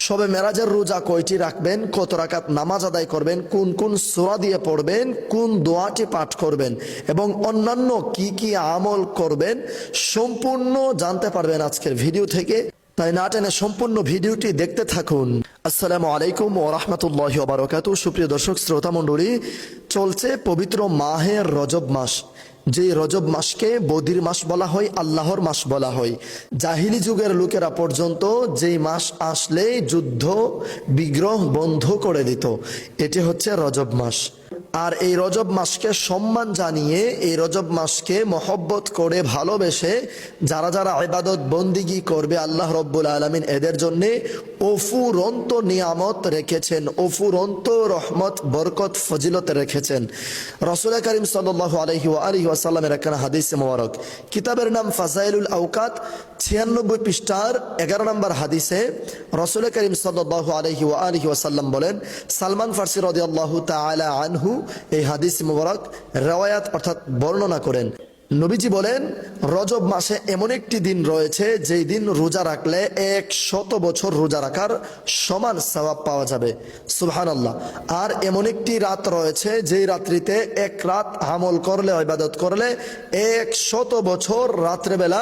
শবে মেরাজের রোজা কয়টি রাখবেন, কত রাকাত নামাজ আদায় করবেন, কোন কোন সূরা দিয়ে পড়বেন, কোন দোয়াটি পাঠ করবেন এবং অন্যান্য কি কি আমল করবেন সম্পূর্ণ জানতে পারবেন আজকের ভিডিও থেকে। তাই না টেনে সম্পূর্ণ ভিডিওটি দেখতে থাকুন। আসসালামু আলাইকুম ওয়া রাহমাতুল্লাহি ওয়া বারাকাতুহু। সুপ্রিয় দর্শক শ্রোতা মণ্ডলী, চলছে পবিত্র মাহের রজব মাস। যে রজব মাসকে বদির মাস বলা হয়, আল্লাহর মাস বলা হয়। জাহিলি যুগের লোকেরা পর্যন্ত যেই মাস আসলে যুদ্ধ বিগ্রহ বন্ধ করে দিত, এটি হচ্ছে রজব মাস। আর এই রজব মাসকে সম্মান জানিয়ে, এই রজব মাসকে মহব্বত করে ভালোবেসে যারা যারা ইবাদত বন্দিগি করবে, আল্লাহ রব্বুল আলামিন এদের জন্য অফুরন্ত নিয়ামত রেখেছেন, অফুরন্ত রহমত বরকত ফজিলত রেখেছেন। রাসূল করিম সাল্লাল্লাহু আলাইহি ওয়াসাল্লামের একখানা হাদিসে মোবারক, কিতাবের নাম ফাজাইলুল আওকাত, 96 পৃষ্ঠার 11 নম্বর হাদিসে রাসূল করিম সাল্লাল্লাহু আলাইহি ওয়াসাল্লাম বলেন, সালমান ফারসি রাদিয়াল্লাহু তাআলা আনহু এই হাদিস মুবারক রওয়ায়াত অর্থাৎ বর্ণনা করেন। নবীজি বলেন, রজব মাসে এমন একটি দিন রয়েছে যেই দিন রোজা রাখলে 100 বছর রোজা রাখার সমান সওয়াব পাওয়া যাবে। সুবহানাল্লাহ। আর এমন একটি রাত রয়েছে যেই রাত্রিতে এক রাত আমল করলে, ইবাদত করলে 100 বছর রাত্রেবেলা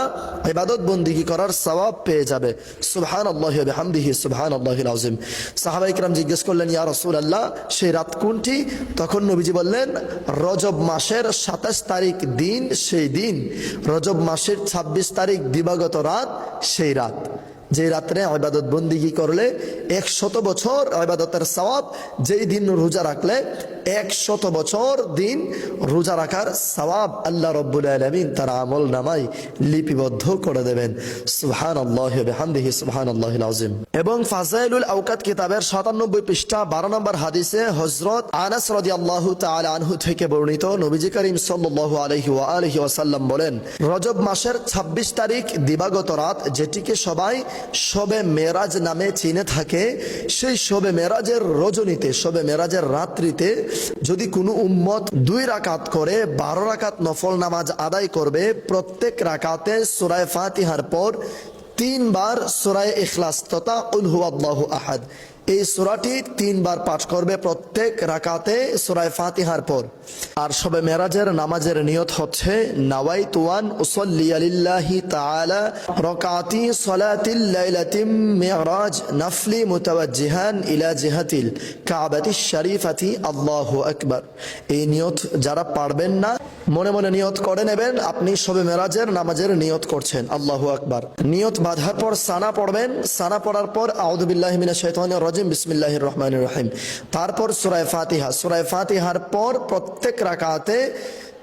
ইবাদত বন্দিগি করার সওয়াব পেয়ে যাবে। সুবহানাল্লাহি ওয়া বিহামদিহি সুবহানাল্লাহিল আযীম। সাহাবায়ে কিরাম জিজ্ঞেস করলেন, ইয়া রাসূলুল্লাহ, সেই রাত কোনটি? তখন নবীজি বললেন, রজব মাসের 27 তারিখ দিন সেই দিন, রজব মাসের 26 তারিখ দিবাগত রাত সেই রাত, যে রাত্রে ইবাদত বন্দিগি করলে 100 বছর ইবাদতের সওয়াব, যেই দিন রোজা রাখলে 100 বছর দিন রোজা রাখার সওয়াব আল্লাহ রব্বুল আলামিন তার আমল নামায় লিপিবদ্ধ করে দেবেন। সুবহানাল্লাহি ওয়া বিহামদিহি সুবহানাল্লাহিল আযীম। এবং ফাজাইলুল আওকাত কিতাবের 97 পৃষ্ঠা 12 নম্বর হাদিসে হযরত আনাস রাদিয়াল্লাহু তাআলা আনহু থেকে বর্ণিত, নবীজি করিম সাল্লাল্লাহু আলাইহি ওয়াসাল্লাম বলেন, রজব মাসের 26 তারিখ দিবাগত রাত, যেটিকে সবাই শবে মেরাজ নামে চিনে থাকে, সেই শবে মেরাজের রজনীতে, শবে মেরাজের রাত্রিতে যদি কোনো উম্মত 2 রাকাত করে 12 রাকাত নফল নামাজ আদায় করবে, প্রত্যেক রাকাতে সূরা ফাতিহার পর 3 বার সূরা ইখলাস তথা কুল হুয়াল্লাহু আহাদ, এই সূরাটি 3 বার পাঠ করবে প্রত্যেক রাকাতে সূরা ফাতিহার পর। আর শবে মেরাজের নামাজের নিয়ত হচ্ছে, নাওয়াইতু আন উসাল্লি লিল্লাহি তাআলা রাকাতি সালাতিল লাইলাতিম মিরাজ নাফলি মুতাওয়াজ্জিহান ইলা জিহাতিল কাবাতিশ শরীফাতি আল্লাহু আকবার। এই নিয়ত যারা পারবেন না, মনে মনে নিয়ত করে নেবেন আপনি শবে মেরাজের নামাজের নিয়ত করছেন, আল্লাহু আকবার। নিয়ত বাঁধার পর সানা পড়বেন, সানা পড়ার পর আউযু বিল্লাহি মিনাশ শাইতানির রাজিম বিসমিল্লাহির রহমানির রহিম, তারপর সূরা ফাতিহা, সূরা ফাতিহার পর প্রত্যেক রাকাতে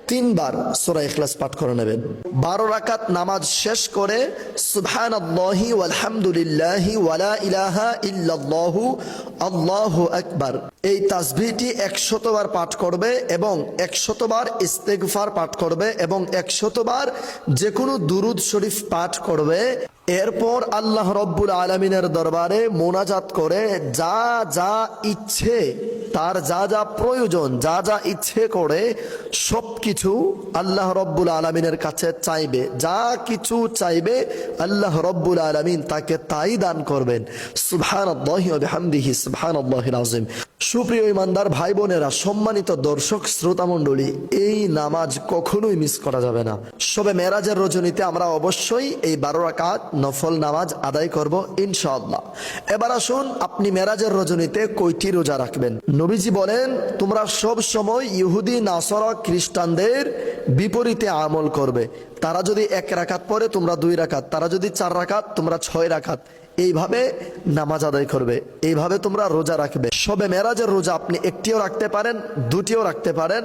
3 বার সূরা ইখলাস পাঠ করে নেবেন। 12 রাকাত নামাজ শেষ করে সুবহানাল্লাহি ওয়ালহামদুলিল্লাহি ওয়ালা ইলাহা ইল্লাল্লাহু আল্লাহু আকবার, এই তাসবিহটি 100 বার পাঠ করবে এবং 100 বার ইস্তেগফার পাঠ করবে এবং 100 বার যে কোনো দুরুদ শরীফ পাঠ করবে। এরপর আল্লাহ রব্বুল আলামিনের দরবারে মোনাজাত করে যা যা ইচ্ছে, তার যা যা প্রয়োজন, যা যা ইচ্ছে করে সবকিছু আল্লাহ রব্বুল আলামিনের কাছে চাইবে। যা কিছু চাইবে আল্লাহ রব্বুল আলামিন তাকে তাই দান করবেন। সুবহানাল্লাহি ওয়া বিহামদিহি সুবহানাল্লাহিল আযীম। সুপ্রিয় ইমানদার ভাই বোনেরা, সম্মানিত দর্শক শ্রোতা মণ্ডলী, এই নামাজ কখনোই মিস করা যাবে না। শবে মেরাজের রজনীতে আমরা অবশ্যই এই 12 রাকাত নফল নামাজ আদায় করব ইনশাআল্লাহ। এবার আসুন, আপনি মেরাজের রজনীতে কয়টি রোজা রাখবেন? নবীজি বলেন, তোমরা সব সময় ইহুদি নাসারা খ্রিস্টানদের বিপরীতে আমল করবে। তারা যদি 1 রাকাত পড়ে তোমরা 2 রাকাত, তারা যদি 4 রাকাত তোমরা 6 রাকাত, এইভাবে নামাজ আদায় করবে, এইভাবে তোমরা রোজা রাখবে। শবে মেরাজের রোজা আপনি 1টিও রাখতে পারেন, 2টিও রাখতে পারেন,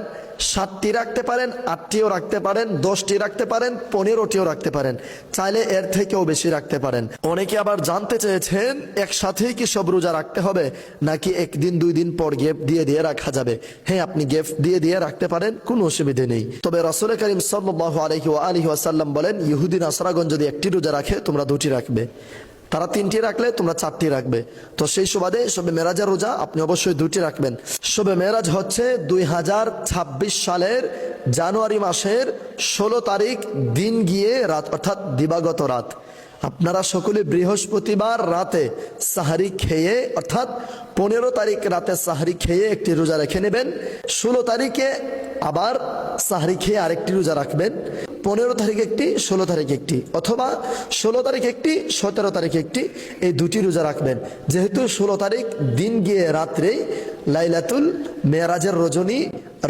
7টি রাখতে পারেন, 8টিও রাখতে পারেন, 10টি রাখতে পারেন, 15টিও রাখতে পারেন, চাইলে এর থেকেও বেশি রাখতে পারেন। অনেকে আবার জানতে চেয়েছেন, একসাথেই কি সব রোজা রাখতে হবে নাকি 1 দিন 2 দিন পর গ্যাপ দিয়ে দিয়ে রাখা যাবে? হ্যাঁ, আপনি গ্যাপ দিয়ে দিয়ে রাখতে পারেন, কোনো অসুবিধা নেই। তবে রাসূল করিম সাল্লাল্লাহু আলাইহি ওয়াসাল্লাম বলেন, ইহুদি নাসারাগণ যদি 1টি রোজা রাখে তোমরা 2টি রাখবে, তারা 3টি রাখলে তোমরা 4টি রাখবে। তো সেই সুবাদে শবে মেরাজের রোজা আপনি অবশ্যই 2টি রাখবেন। শবে মেরাজ হচ্ছে 2026 সালের জানুয়ারি মাসের 16 তারিখ দিন গিয়ে রাত, অর্থাৎ দিবাগত রাত। আপনারা সকলে বৃহস্পতিবার রাতে সাহারি খেয়ে, অর্থাৎ 15 তারিখ রাতে সাহারি খেয়ে একটি রোজা রেখে নেবেন। 16 তারিখে আবার সাহারি খেয়ে আরেকটি রোজা রাখবেন। 15 তারিখ একটি, 16 তারিখ একটি, অথবা 16 তারিখ একটি, 17 তারিখ একটি, এই দুটি রোজা রাখবেন। যেহেতু 16 তারিখ দিন গিয়ে রাত্রেই লাইলাতুল মেরাজের রজনী,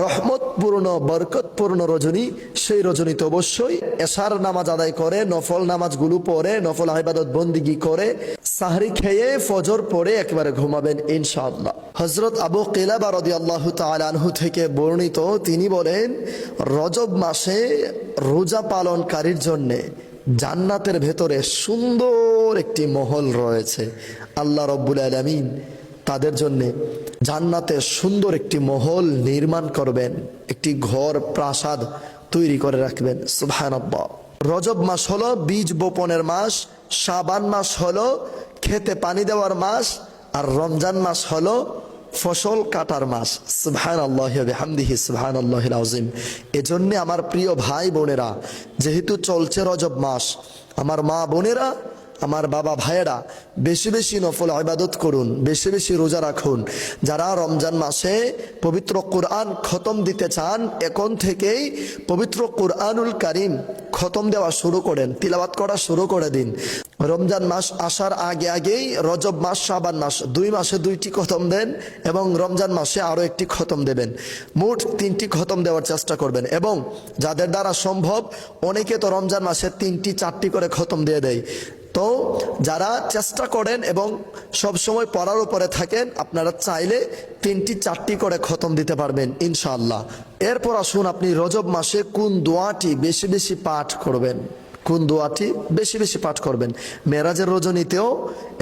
রহমতপূর্ণ বরকতপূর্ণ রজনী, সেই রজনীতে অবশ্যই এশার নামাজ আদায় করে, নফল নামাজগুলো পড়ে, নফল ইবাদত বন্দিগি করে, সাহরি খেয়ে ফজর পড়ে একেবারে ঘুমাবেন ইনশাআল্লাহ। হযরত আবু কিলাবা রাদিয়াল্লাহু তাআলা আনহু থেকে বর্ণিত, তিনি বলেন, রজব মাসে রোজা পালনকারীর জন্য জান্নাতের ভেতরে সুন্দর একটি মহল রয়েছে। আল্লাহ রাব্বুল আলামিন তাদের জন্য জান্নাতে সুন্দর একটি মহল নির্মাণ করবেন, একটি ঘর প্রাসাদ তৈরি করে রাখবেন। সুবহানাল্লাহ। রজব মাস হলো বীজ বপনের মাস, শাবান মাস হলো খেতে পানি দেওয়ার মাস, আর রমজান মাস হলো ফসল কাটার মাস। সুবহানাল্লাহি ওয়া বিহামদিহি সুবহানাল্লাহিল আযীম। এজন্য আমার প্রিয় ভাই বোনেরা, যেহেতু চলছে রজব মাস, আমার মা বোনেরা, আমার বাবা ভাইয়েরা, বেশি বেশি নফল ইবাদত করুন, বেশি বেশি রোজা রাখুন। যারা রমজান মাসে পবিত্র কোরআন খতম দিতে চান, এখন থেকেই পবিত্র কোরআনুল কারীম খতম দেওয়া শুরু করেন, তিলাওয়াত করা শুরু করে দিন। রমজান মাস আসার আগে আগেই রজব মাস, শাবান মাস, 2 মাসে 2টি খতম দেন এবং রমজান মাসে আরো একটি খতম দেবেন। মোট 3টি খতম দেওয়ার চেষ্টা করবেন। এবং যাদের দ্বারা সম্ভব, অনেকে তো রমজান মাসে 3টি 4টি করে খতম দিয়ে দেয়। তো যারা চেষ্টা করেন এবং সব সময় পড়ার উপরে থাকেন, আপনারা চাইলে 3টি 4টি করে খতম দিতে পারবেন ইনশাআল্লাহ। এরপর আসুন, আপনি রজব মাসে কোন দোয়াটি বেশি বেশি পাঠ করবেন, কোন দোয়াটি বেশি বেশি পাঠ করবেন। মেরাজের রজনীতেও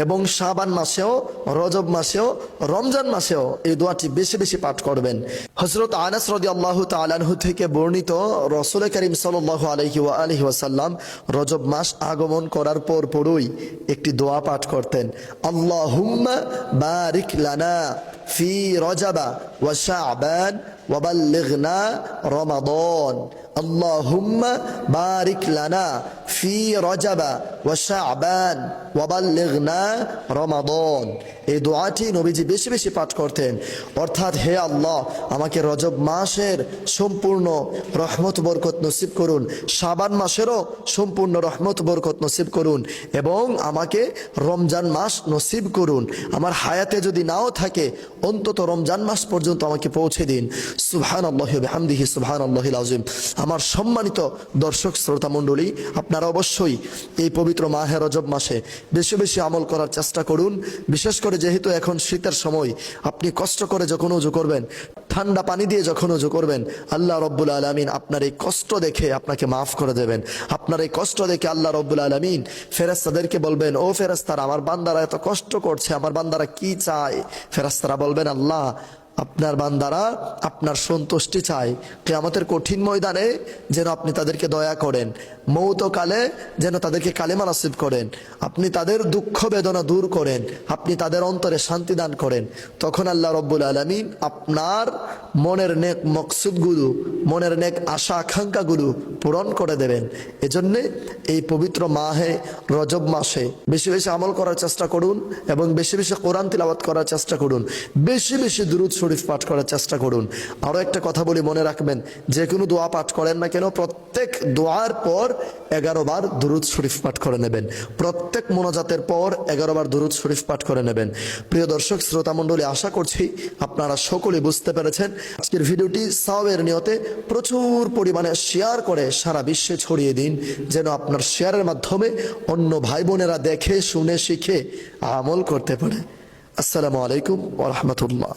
এবং শাবান মাসেও, রজব মাসেও, রমজান মাসেও এই দোয়াটি বেশি বেশি পাঠ করবেন। হযরত আনাস রাদিয়াল্লাহু তাআলা আনহু থেকে বর্ণিত, রাসূল করিম সাল্লাল্লাহু আলাইহি ওয়া আলিহি ওয়াসাল্লাম রজব মাস আগমন করার পরই একটি দোয়া পাঠ করতেন। আল্লাহুম্মা বারিক লানা ফি রজবা ওয়া শাবান ওয়া বাল্লিগনা রমাদান। আল্লাহুম্মা বারিক লানা ফি রজবা ওয়া শাবান ওয়া বাল্লিগনা রমাদান। এই দোয়াটি নবীজি বেশি বেশি পাঠ করতেন। অর্থাৎ, হে আল্লাহ, আমাকে রজব মাসের সম্পূর্ণ রহমত বরকত নসিব করুন, শাবান মাসেরও সম্পূর্ণ রহমত বরকত নসিব করুন, এবং আমাকে রমজান মাস নসিব করুন। আমার হায়াতে যদি নাও থাকে, অন্তত রমজান মাস পর্যন্ত আমাকে পৌঁছে দিন। সুবহানাল্লাহি ওয়া বিহামদিহি সুবহানাল্লাহিল আযীম। আমার সম্মানিত দর্শক শ্রোতা মণ্ডলী, আপনারা অবশ্যই এই পবিত্র মাহে রজব মাসে বেশি বেশি আমল করার চেষ্টা করুন। বিশেষ করে যেহেতু এখন শীতের সময়, আপনি কষ্ট করে যখন ওযু করবেন, ঠান্ডা পানি দিয়ে যখন ওযু করবেন, আল্লাহ রাব্বুল আলামিন আপনার এই কষ্ট দেখে আপনাকে মাফ করে দেবেন। আপনার এই কষ্ট দেখে আল্লাহ রাব্বুল আলামিন ফেরেশতাদেরকে বলবেন, ও ফেরেশতারা, আমার বান্দারা এত কষ্ট করছে, আমার বান্দারা কি চায়? ফেরেশতারা বলবেন, আল্লাহ, আপনার বান্দারা আপনার সন্তুষ্টি চায়। কিয়ামতের কঠিন ময়দানে যেন আপনি তাদেরকে দয়া করেন, মৌতকালে যেন তাদেরকে কালেমা নসিব করেন, আপনি তাদের দুঃখ বেদনা দূর করেন, আপনি তাদের অন্তরে শান্তি দান করেন। তখন আল্লাহ রাব্বুল আলামিন আপনার মনের নেক মকসুদগুলো, মনের নেক আশা আকাঙ্ক্ষাগুলো পূরণ করে দেবেন। এজন্যে এই পবিত্র মাহে রজব মাসে বেশি বেশি আমল করার চেষ্টা করুন এবং বেশি বেশি কোরআন তিলাওয়াত করার চেষ্টা করুন, বেশি বেশি দুরূদ শরীফ পাঠ করার চেষ্টা করুন। আরো একটা কথা বলি, মনে রাখবেন, যে কোনো দোয়া পাঠ করেন না কেন, প্রত্যেক দোয়ার পর 11 বার দুরূদ শরীফ পাঠ করে নেবেন। প্রত্যেক মোনাজাতের পর 11 বার দুরূদ শরীফ পাঠ করে নেবেন। প্রিয় দর্শক শ্রোতা মণ্ডলী, আশা করছি আপনারা সকলে বুঝতে পেরেছেন। আজকের ভিডিওটি সওয়াবের নিয়তে প্রচুর পরিমাণে শেয়ার করে সারা বিশ্বে ছড়িয়ে দিন, যেন আপনার শেয়ারের মাধ্যমে অন্য ভাই বোনেরা দেখে শুনে শিখে আমল করতে পারে। আসসালামু আলাইকুম ওয়া রাহমাতুল্লাহ।